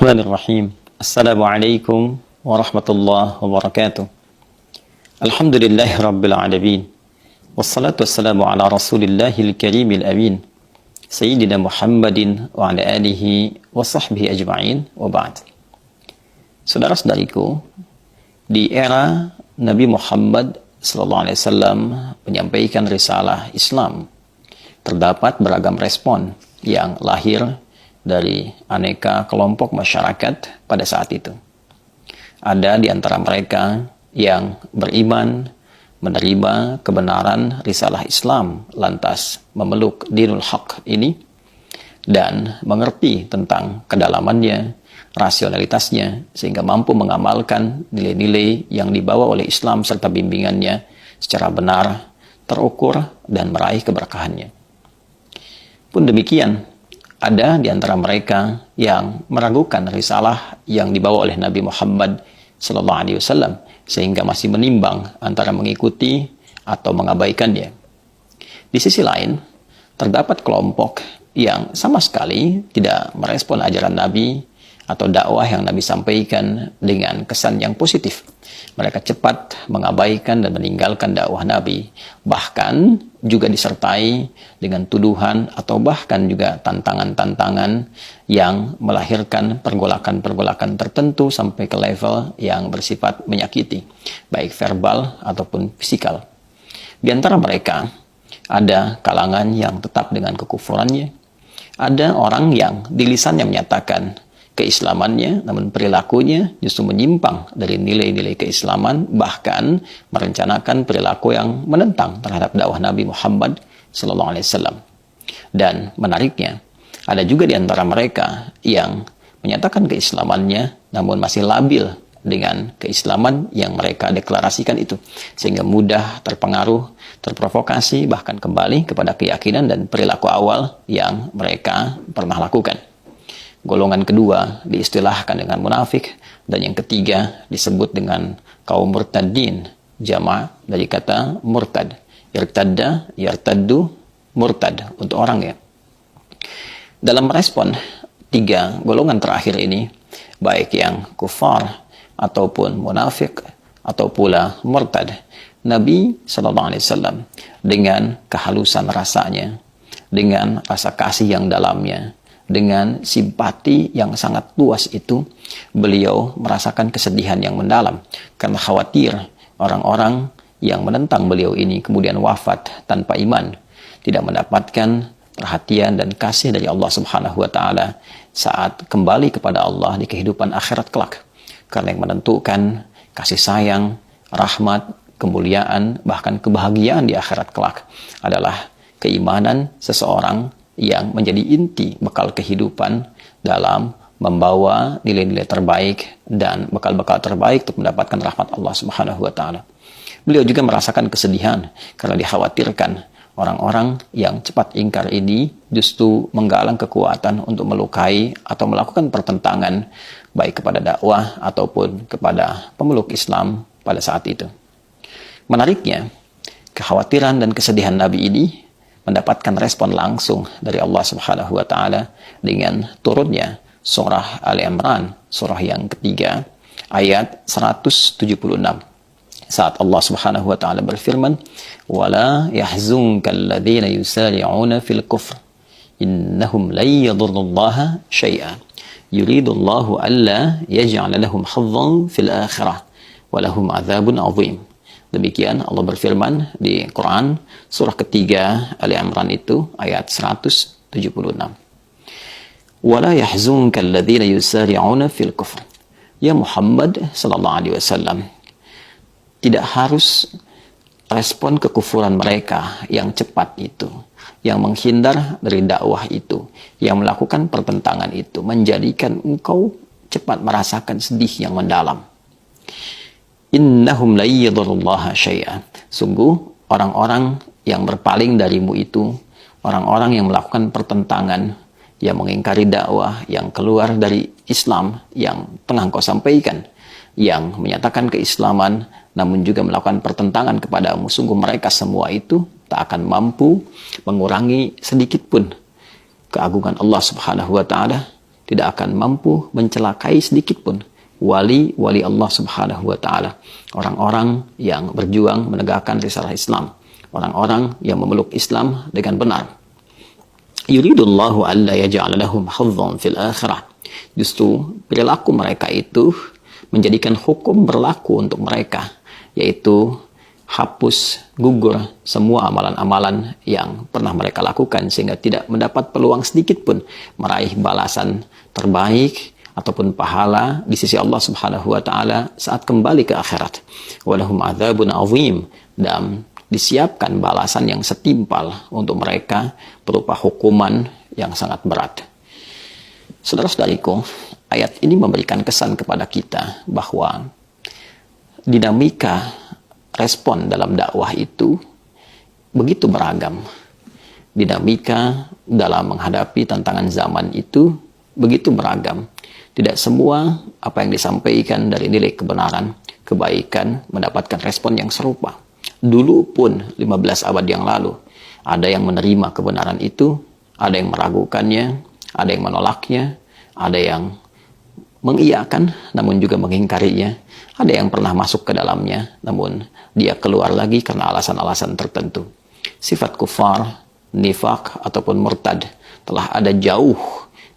Bismillahirrahmanirrahim. Assalamualaikum warahmatullahi wabarakatuh. Alhamdulillahi rabbil alamin. Wassalatu wassalamu ala rasulillahil karimil amin. Sayyidina Muhammadin wa ala alihi wa sahbihi ajma'in wa ba'd. Saudara-saudariku, di era Nabi Muhammad sallallahu alaihi wasallam menyampaikan risalah Islam, terdapat beragam respon yang lahir dari aneka kelompok masyarakat pada saat itu. Ada di antara mereka yang beriman, menerima kebenaran risalah Islam, lantas memeluk dinul haq ini, dan mengerti tentang kedalamannya, rasionalitasnya, sehingga mampu mengamalkan nilai-nilai yang dibawa oleh Islam serta bimbingannya secara benar, terukur, dan meraih keberkahannya. Pun demikian, ada di antara mereka yang meragukan risalah yang dibawa oleh Nabi Muhammad SAW, sehingga masih menimbang antara mengikuti atau mengabaikannya. Di sisi lain, terdapat kelompok yang sama sekali tidak merespon ajaran Nabi atau dakwah yang Nabi sampaikan dengan kesan yang positif. Mereka cepat mengabaikan dan meninggalkan dakwah Nabi, bahkan juga disertai dengan tuduhan atau bahkan juga tantangan-tantangan yang melahirkan pergolakan-pergolakan tertentu sampai ke level yang bersifat menyakiti, baik verbal ataupun fisikal. Di antara mereka, ada kalangan yang tetap dengan kekufurannya, ada orang yang di lisannya menyatakan keislamannya, namun perilakunya justru menyimpang dari nilai-nilai keislaman, bahkan merencanakan perilaku yang menentang terhadap dakwah Nabi Muhammad SAW. Dan menariknya, ada juga di antara mereka yang menyatakan keislamannya, namun masih labil dengan keislaman yang mereka deklarasikan itu, sehingga mudah terpengaruh, terprovokasi, bahkan kembali kepada keyakinan dan perilaku awal yang mereka pernah lakukan. Golongan kedua diistilahkan dengan munafik, dan yang ketiga disebut dengan kaum murtadin, jama' dari kata murtad. Irtadda, yartaddu, murtad untuk orang ya. Dalam merespon tiga golongan terakhir ini, baik yang kufar ataupun munafik atau pula murtad, Nabi SAW dengan kehalusan rasanya, dengan rasa kasih yang dalamnya, dengan simpati yang sangat luas itu, beliau merasakan kesedihan yang mendalam karena khawatir orang-orang yang menentang beliau ini kemudian wafat tanpa iman, tidak mendapatkan perhatian dan kasih dari Allah Subhanahu wa taala saat kembali kepada Allah di kehidupan akhirat kelak. Karena yang menentukan kasih sayang, rahmat, kemuliaan, bahkan kebahagiaan di akhirat kelak adalah keimanan seseorang yang menjadi inti bekal kehidupan dalam membawa nilai-nilai terbaik dan bekal-bekal terbaik untuk mendapatkan rahmat Allah Subhanahu wa taala. Beliau juga merasakan kesedihan karena dikhawatirkan orang-orang yang cepat ingkar ini justru menggalang kekuatan untuk melukai atau melakukan pertentangan baik kepada dakwah ataupun kepada pemeluk Islam pada saat itu. Menariknya, kekhawatiran dan kesedihan Nabi ini mendapatkan respon langsung dari Allah Subhanahu wa taala dengan turunnya surah Ali Imran, surah yang ketiga, ayat 176. Saat Allah Subhanahu wa taala berfirman, "Wala yahzunkal ladzina yusari'una fil kufr, innahum lan yadurrullaha syai'a. Yuridullahu alla yaj'ala lahum hazzan fil akhirah, wa lahum 'adzabun 'adzim." Demikian Allah berfirman di Quran surah ketiga Ali Imran itu ayat 176. Wala yahzunkal ladzina yusari'una fil kufr. Ya Muhammad sallallahu alaihi wasallam, tidak harus respon kekufuran mereka yang cepat itu, yang menghindar dari dakwah itu, yang melakukan pertentangan itu, menjadikan engkau cepat merasakan sedih yang mendalam. Innahum la yadurrullaha syai'a. Sungguh orang-orang yang berpaling darimu itu, orang-orang yang melakukan pertentangan, yang mengingkari dakwah, yang keluar dari Islam yang tengah kau sampaikan, yang menyatakan keislaman namun juga melakukan pertentangan kepadamu, sungguh mereka semua itu tak akan mampu mengurangi sedikit pun keagungan Allah Subhanahu wa taala, tidak akan mampu mencelakai sedikit pun wali-wali Allah Subhanahu wa taala, orang-orang yang berjuang menegakkan risalah Islam, orang-orang yang memeluk Islam dengan benar. Yuridullahu alla yaj'ala lahum hazzan fil akhirah. Justru perilaku mereka itu menjadikan hukum berlaku untuk mereka, yaitu hapus, gugur semua amalan-amalan yang pernah mereka lakukan, sehingga tidak mendapat peluang sedikit pun meraih balasan terbaik ataupun pahala di sisi Allah Subhanahu wa taala saat kembali ke akhirat. Walahum adzabun azim, dan disiapkan balasan yang setimpal untuk mereka berupa hukuman yang sangat berat. Saudara-saudariku, ayat ini memberikan kesan kepada kita bahwa dinamika respon dalam dakwah itu begitu beragam. Dinamika dalam menghadapi tantangan zaman itu begitu beragam. Tidak semua apa yang disampaikan dari nilai kebenaran, kebaikan mendapatkan respon yang serupa. Dulu pun 15 abad yang lalu, ada yang menerima kebenaran itu, ada yang meragukannya, ada yang menolaknya, ada yang mengiyakan namun juga mengingkarinya, ada yang pernah masuk ke dalamnya namun dia keluar lagi karena alasan-alasan tertentu. Sifat kufar, nifak ataupun murtad telah ada jauh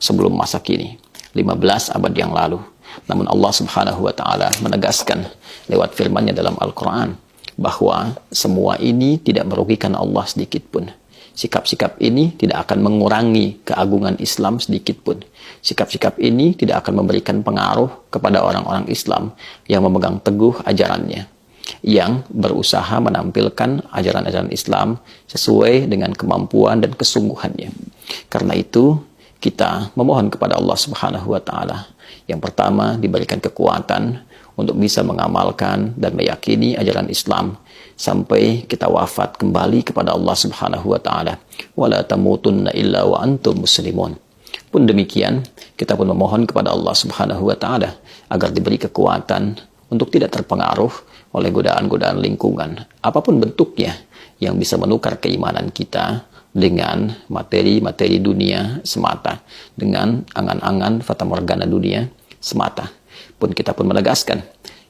sebelum masa kini, 15 abad yang lalu. Namun Allah Subhanahu wa taala menegaskan lewat firman-Nya dalam Al-Qur'an bahwa semua ini tidak merugikan Allah sedikit pun. Sikap-sikap ini tidak akan mengurangi keagungan Islam sedikit pun. Sikap-sikap ini tidak akan memberikan pengaruh kepada orang-orang Islam yang memegang teguh ajarannya, yang berusaha menampilkan ajaran-ajaran Islam sesuai dengan kemampuan dan kesungguhannya. Karena itu, kita memohon kepada Allah Subhanahu wa taala, yang pertama diberikan kekuatan untuk bisa mengamalkan dan meyakini ajaran Islam sampai kita wafat kembali kepada Allah Subhanahu wa taala. Wala tamutunna illa wa antum muslimun. Pun demikian, kita pun memohon kepada Allah Subhanahu wa taala agar diberi kekuatan untuk tidak terpengaruh oleh godaan-godaan lingkungan apapun bentuknya yang bisa menukar keimanan kita dengan materi-materi dunia semata, dengan angan-angan fata morgana dunia semata. Pun kita pun menegaskan,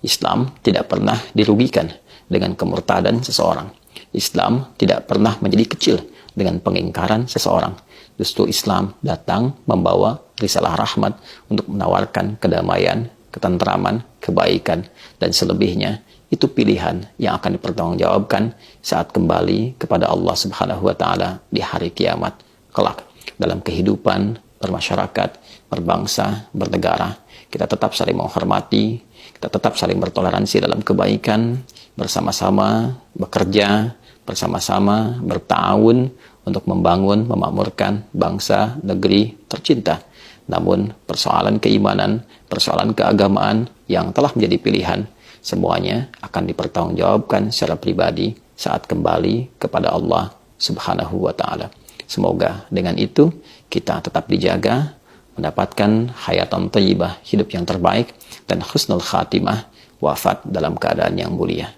Islam tidak pernah dirugikan dengan kemurtadan seseorang. Islam tidak pernah menjadi kecil dengan pengingkaran seseorang. Justru Islam datang membawa risalah rahmat untuk menawarkan kedamaian, ketentraman, kebaikan, dan selebihnya itu pilihan yang akan dipertanggungjawabkan saat kembali kepada Allah Subhanahu wa taala di hari kiamat kelak. Dalam kehidupan bermasyarakat, berbangsa, bernegara, kita tetap saling menghormati, kita tetap saling bertoleransi dalam kebaikan, bersama-sama bekerja, bersama-sama bertahun untuk membangun, memakmurkan bangsa, negeri tercinta. Namun persoalan keimanan, persoalan keagamaan yang telah menjadi pilihan, semuanya akan dipertanggungjawabkan secara pribadi saat kembali kepada Allah Subhanahu wa taala. Semoga dengan itu kita tetap dijaga, mendapatkan hayatan thayyibah, hidup yang terbaik, dan husnul khatimah, wafat dalam keadaan yang mulia.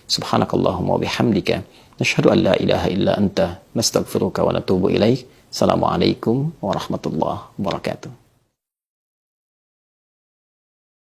Subhanakallahumma bihamdika, nashhadu an la ilaha illa anta, nastaghfiruka wa natubu ilaik. Assalamualaikum warahmatullahi wabarakatuh.